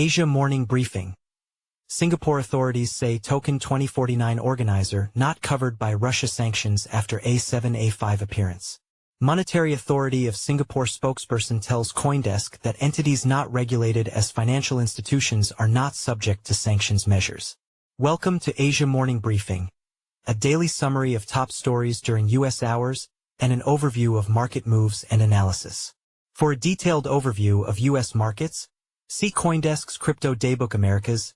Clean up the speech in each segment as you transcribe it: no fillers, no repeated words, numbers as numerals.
Asia Morning Briefing. Singapore authorities say Token2049 organizer not covered by Russia sanctions after A7A5 appearance. Monetary Authority of Singapore spokesperson tells CoinDesk that entities not regulated as financial institutions are not subject to sanctions measures. Welcome to Asia Morning Briefing, a daily summary of top stories during U.S. hours and an overview of market moves and analysis. For a detailed overview of U.S. markets, see CoinDesk's Crypto Daybook. America's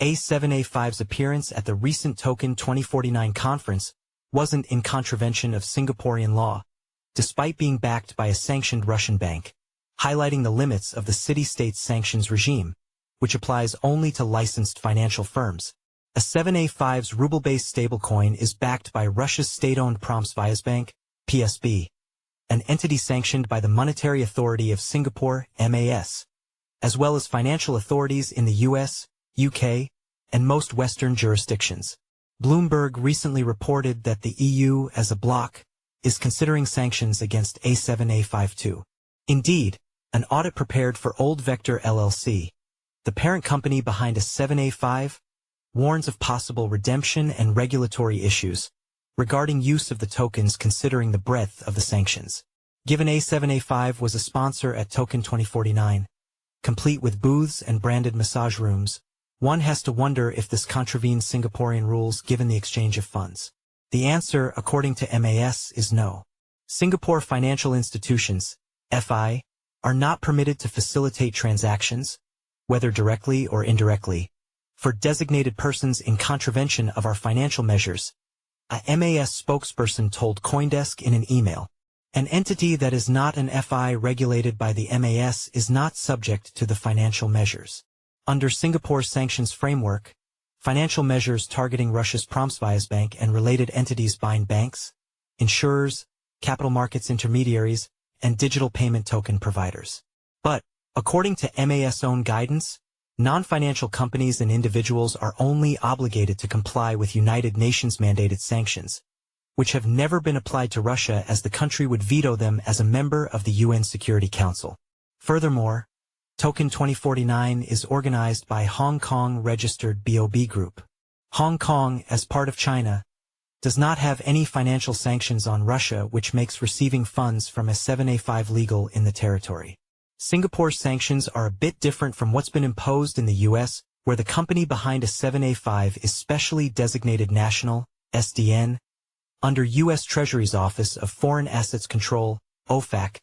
A7A5's appearance at the recent Token2049 conference wasn't in contravention of Singaporean law, despite being backed by a sanctioned Russian bank, highlighting the limits of the city-state's sanctions regime, which applies only to licensed financial firms. A7A5's ruble-based stablecoin is backed by Russia's state-owned Promsvyazbank, PSB, an entity sanctioned by the Monetary Authority of Singapore, MAS, as well as financial authorities in the US, UK, and most Western jurisdictions. Bloomberg recently reported that the EU, as a bloc, is considering sanctions against A7A5 too. Indeed, an audit prepared for Old Vector LLC, the parent company behind A7A5, warns of possible redemption and regulatory issues regarding use of the tokens considering the breadth of the sanctions. Given A7A5 was a sponsor at Token2049, complete with booths and branded massage rooms, one has to wonder if this contravenes Singaporean rules given the exchange of funds. The answer, according to MAS, is no. Singapore financial institutions, FI, are not permitted to facilitate transactions, whether directly or indirectly, for designated persons in contravention of our financial measures, a MAS spokesperson told CoinDesk in an email. An entity that is not an FI regulated by the MAS is not subject to the financial measures. Under Singapore's sanctions framework, financial measures targeting Russia's Promsvyazbank and related entities bind banks, insurers, capital markets intermediaries, and digital payment token providers. But, according to MAS' own guidance, non-financial companies and individuals are only obligated to comply with United Nations-mandated sanctions, which have never been applied to Russia as the country would veto them as a member of the UN Security Council. Furthermore, Token2049 is organized by Hong Kong-registered BOB Group. Hong Kong, as part of China, does not have any financial sanctions on Russia, which makes receiving funds from A7A5 legal in the territory. Singapore's sanctions are a bit different from what's been imposed in the US, where the company behind A7A5 is Specially Designated National, SDN, under U.S. Treasury's Office of Foreign Assets Control, OFAC,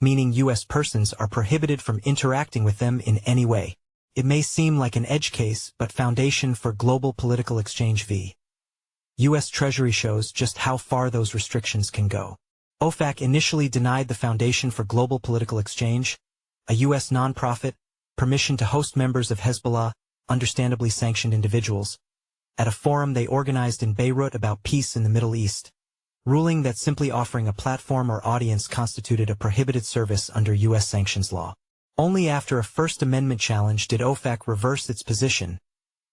meaning U.S. persons are prohibited from interacting with them in any way. It may seem like an edge case, but Foundation for Global Political Exchange v. U.S. Treasury shows just how far those restrictions can go. OFAC initially denied the Foundation for Global Political Exchange, a U.S. nonprofit, permission to host members of Hezbollah, understandably sanctioned individuals, at a forum they organized in Beirut about peace in the Middle East, ruling that simply offering a platform or audience constituted a prohibited service under U.S. sanctions law. Only after a First Amendment challenge did OFAC reverse its position,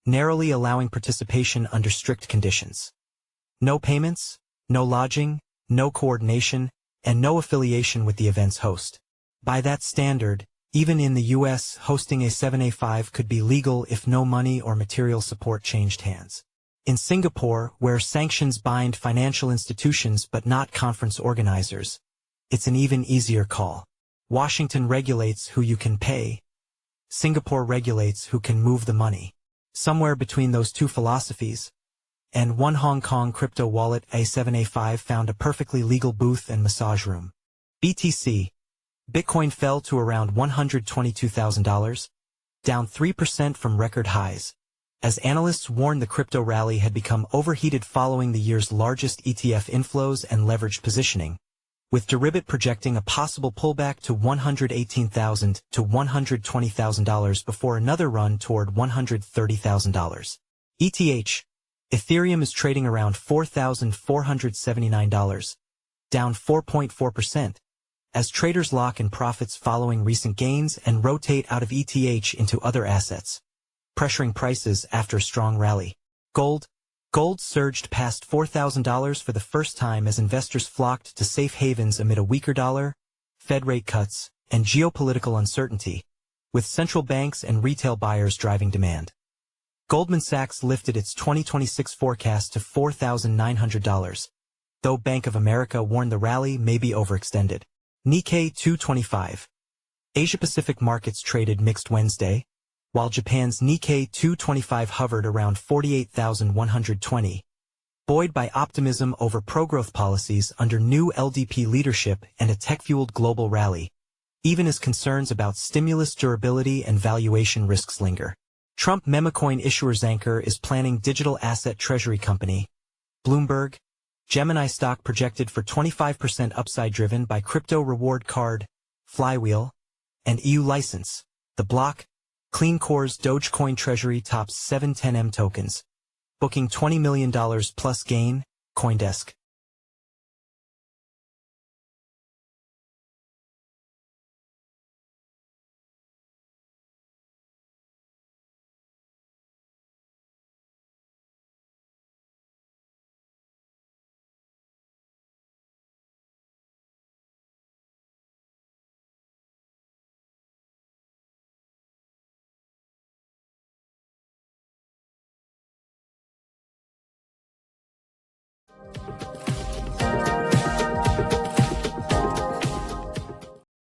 narrowly allowing participation under strict conditions. No payments, no lodging, no coordination, and no affiliation with the event's host. By that standard, even in the U.S., hosting A7A5 could be legal if no money or material support changed hands. In Singapore, where sanctions bind financial institutions but not conference organizers, it's an even easier call. Washington regulates who you can pay. Singapore regulates who can move the money. Somewhere between those two philosophies, and one Hong Kong crypto wallet A7A5 found a perfectly legal booth and massage room. BTC, Bitcoin fell to around $122,000, down 3% from record highs, as analysts warned the crypto rally had become overheated following the year's largest ETF inflows and leveraged positioning, with Deribit projecting a possible pullback to $118,000 to $120,000 before another run toward $130,000. ETH, Ethereum is trading around $4,479, down 4.4%, as traders lock in profits following recent gains and rotate out of ETH into other assets, pressuring prices after a strong rally. Gold surged past $4,000 for the first time as investors flocked to safe havens amid a weaker dollar, Fed rate cuts, and geopolitical uncertainty, with central banks and retail buyers driving demand. Goldman Sachs lifted its 2026 forecast to $4,900, though Bank of America warned the rally may be overextended. Nikkei 225. Asia-Pacific markets traded mixed Wednesday, while Japan's Nikkei 225 hovered around 48,120, buoyed by optimism over pro-growth policies under new LDP leadership and a tech-fueled global rally, even as concerns about stimulus durability and valuation risks linger. Trump memecoin issuers anchor is planning digital asset treasury company. Bloomberg, Gemini stock projected for 25% upside driven by crypto reward card, Flywheel, and EU license. The bloc, Clean Core's Dogecoin treasury tops 710M tokens, booking $20 million plus gain, CoinDesk.